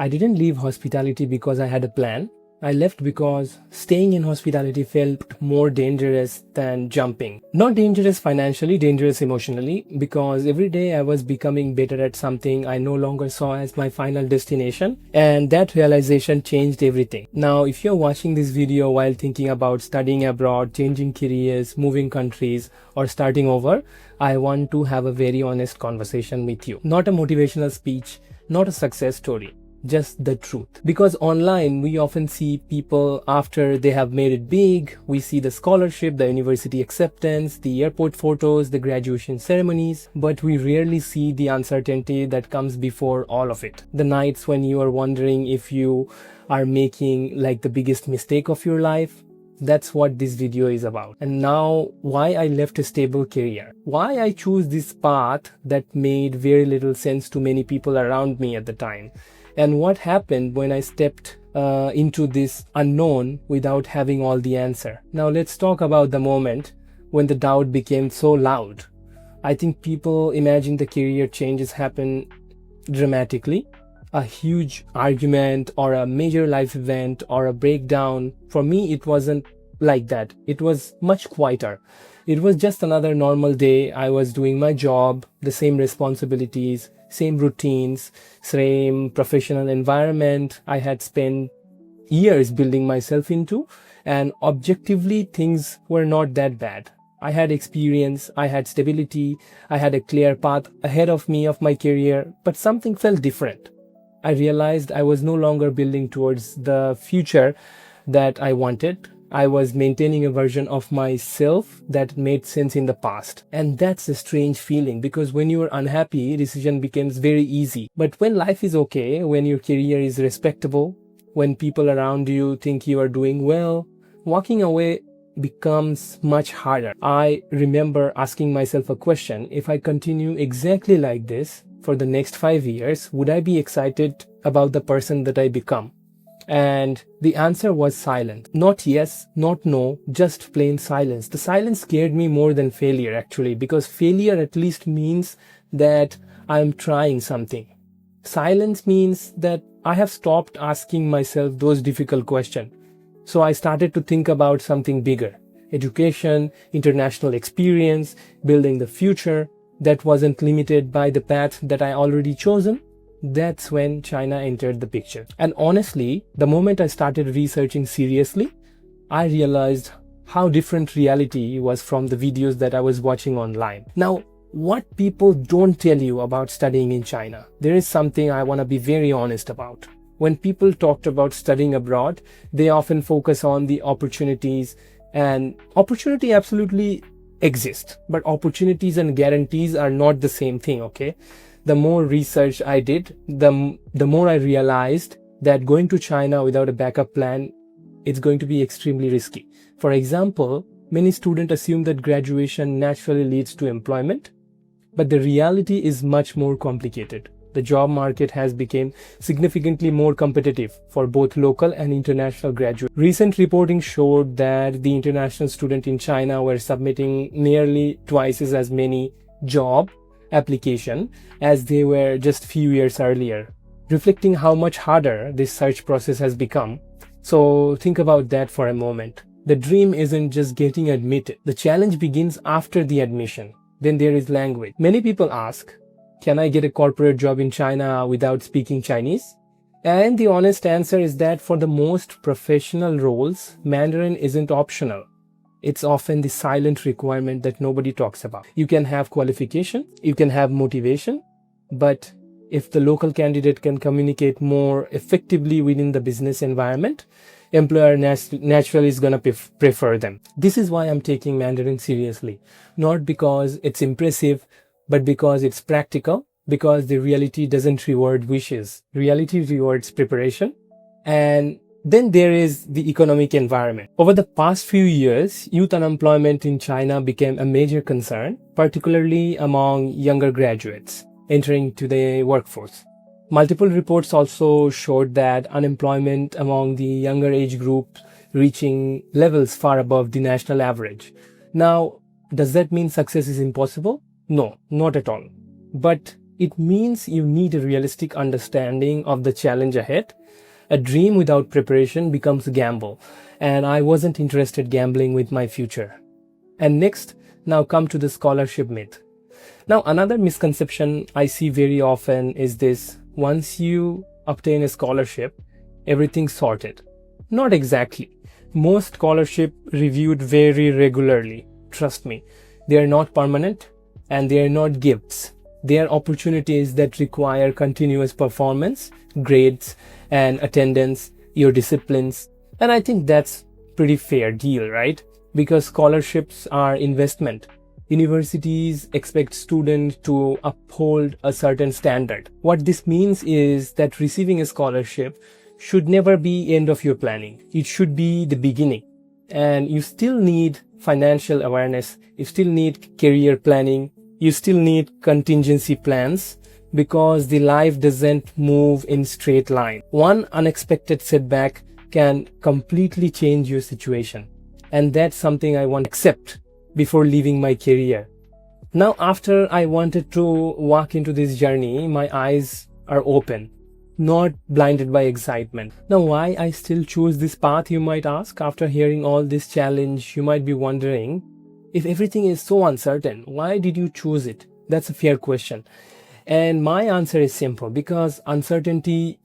I didn't leave hospitality because I had a plan. I left because staying in hospitality felt more dangerous than jumping. Not dangerous financially, dangerous emotionally, because every day I was becoming better at something I no longer saw as my final destination, and that realization changed everything. Now, if you're watching this video while thinking about studying abroad, changing careers, moving countries, or starting over, I want to have a very honest conversation with you. Not a motivational speech, not a success story. Just the truth. Because online we often see people after they have made it big. We see the scholarship, the university acceptance, the airport photos, the graduation ceremonies, but we rarely see the uncertainty that comes before all of it. The nights when you are wondering if you are making like the biggest mistake of your life. That's what this video is about. And now, why I left a stable career. Why I chose this path that made very little sense to many people around me at the time. And what happened when I stepped into this unknown without having all the answer. Now let's talk about the moment when the doubt became so loud. I think people imagine the career changes happen dramatically. A huge argument or a major life event or a breakdown. For me, it wasn't like that. It was much quieter. It was just another normal day. I was doing my job, the same responsibilities, same routines, same professional environment I had spent years building myself into, and objectively things were not that bad. I had experience, I had stability, I had a clear path ahead of me of my career, but something felt different. I realized I was no longer building towards the future that I wanted. I was maintaining a version of myself that made sense in the past. And that's a strange feeling, because when you are unhappy, decision becomes very easy. But when life is okay, when your career is respectable, when people around you think you are doing well, walking away becomes much harder. I remember asking myself a question: if I continue exactly like this for the next 5 years, would I be excited about the person that I become? And the answer was silent. Not yes, not no, just plain silence. The silence scared me more than failure, actually, because failure at least means that I'm trying something. Silence means that I have stopped asking myself those difficult questions. So I started to think about something bigger. Education, international experience, building the future that wasn't limited by the path that I already chosen. That's when China entered the picture. And honestly, the moment I started researching seriously, I realized how different reality was from the videos that I was watching online. Now, what people don't tell you about studying in China, there is something I want to be very honest about. When people talked about studying abroad, they often focus on the opportunities, and opportunity absolutely exists, but opportunities and guarantees are not the same thing, okay? The more research I did, the more I realized that going to China without a backup plan, it's going to be extremely risky. For example, many students assume that graduation naturally leads to employment, but the reality is much more complicated. The job market has become significantly more competitive for both local and international graduates. Recent reporting showed that the international students in China were submitting nearly twice as many job application as they were just few years earlier, reflecting how much harder this search process has become. So think about that for a moment. The dream isn't just getting admitted. The challenge begins after the admission. Then there is language. Many people ask, can I get a corporate job in China without speaking Chinese? And the honest answer is that for the most professional roles, Mandarin isn't optional. It's often the silent requirement that nobody talks about. You can have qualification, you can have motivation, but if the local candidate can communicate more effectively within the business environment, employer naturally is going to prefer them. This is why I'm taking Mandarin seriously. Not because it's impressive, but because it's practical, because the reality doesn't reward wishes. Reality rewards preparation. And then there is the economic environment. Over the past few years, youth unemployment in China became a major concern, particularly among younger graduates entering to the workforce. Multiple reports also showed that unemployment among the younger age group reaching levels far above the national average. Now, does that mean success is impossible? No, not at all. But It means you need a realistic understanding of the challenge ahead. A dream without preparation becomes a gamble, and I wasn't interested gambling with my future. And next, now come to the scholarship myth. Now, another misconception I see very often is this: once you obtain a scholarship, everything's sorted. Not exactly. Most scholarship reviewed very regularly. Trust me, they are not permanent and they are not gifts. They are opportunities that require continuous performance, grades, and attendance, your disciplines. And I think that's pretty fair deal, right? Because scholarships are investment. Universities expect students to uphold a certain standard. What this means is that receiving a scholarship should never be end of your planning. It should be the beginning. And you still need financial awareness. You still need career planning. You still need contingency plans, because the life doesn't move in straight line. One unexpected setback can completely change your situation. And that's something I want to accept before leaving my career. Now, after I wanted to walk into this journey, my eyes are open, not blinded by excitement. Now, why I still choose this path, you might ask. After hearing all this challenge, you might be wondering, if everything is so uncertain, why did you choose it? That's a fair question. And my answer is simple: because uncertainty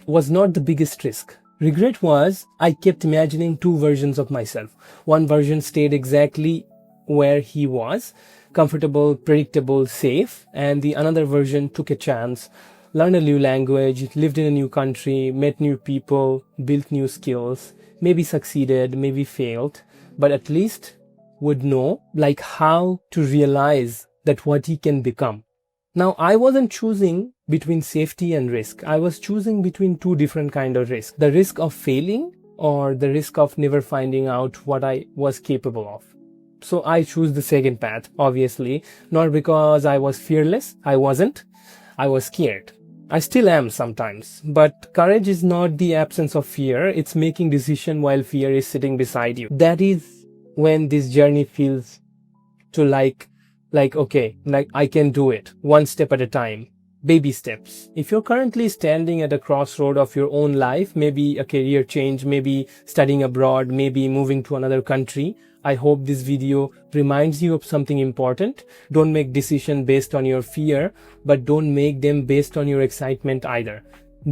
was not the biggest risk. Regret was I kept imagining two versions of myself. One version stayed exactly where he was, comfortable, predictable, safe, and the another version took a chance, learned a new language, lived in a new country, met new people, built new skills, maybe succeeded, maybe failed, but at least would know like how to realize that what he can become. Now, I wasn't choosing between safety and risk. I was choosing between two different kind of risk: the risk of failing or the risk of never finding out what I was capable of. So I choose the second path, obviously, not because I was fearless. I wasn't. I was scared. I still am sometimes, but courage is not the absence of fear. It's making decision while fear is sitting beside you. That is when this journey feels to like okay, like I can do it one step at a time, baby steps. If you're currently standing at a crossroad of your own life, maybe a career change, maybe studying abroad, maybe moving to another country, I hope this video reminds you of something important. Don't make decisions based on your fear, but don't make them based on your excitement either.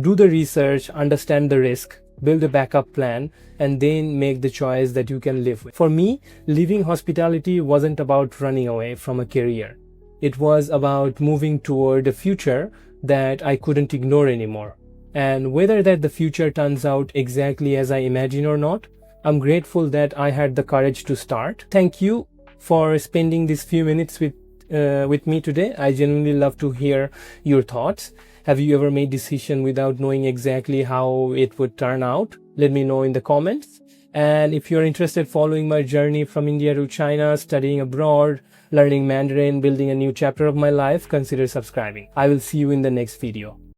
Do the research, understand the risk, build a backup plan, and then make the choice that you can live with. For me, leaving hospitality wasn't about running away from a career. It was about moving toward a future that I couldn't ignore anymore. And whether that the future turns out exactly as I imagine or not, I'm grateful that I had the courage to start. Thank you for spending these few minutes with me today. I genuinely love to hear your thoughts. Have you ever made decision without knowing exactly how it would turn out? Let me know in the comments. And if you're interested following my journey from India to China, studying abroad, learning Mandarin, building a new chapter of my life, consider subscribing. I will see you in the next video.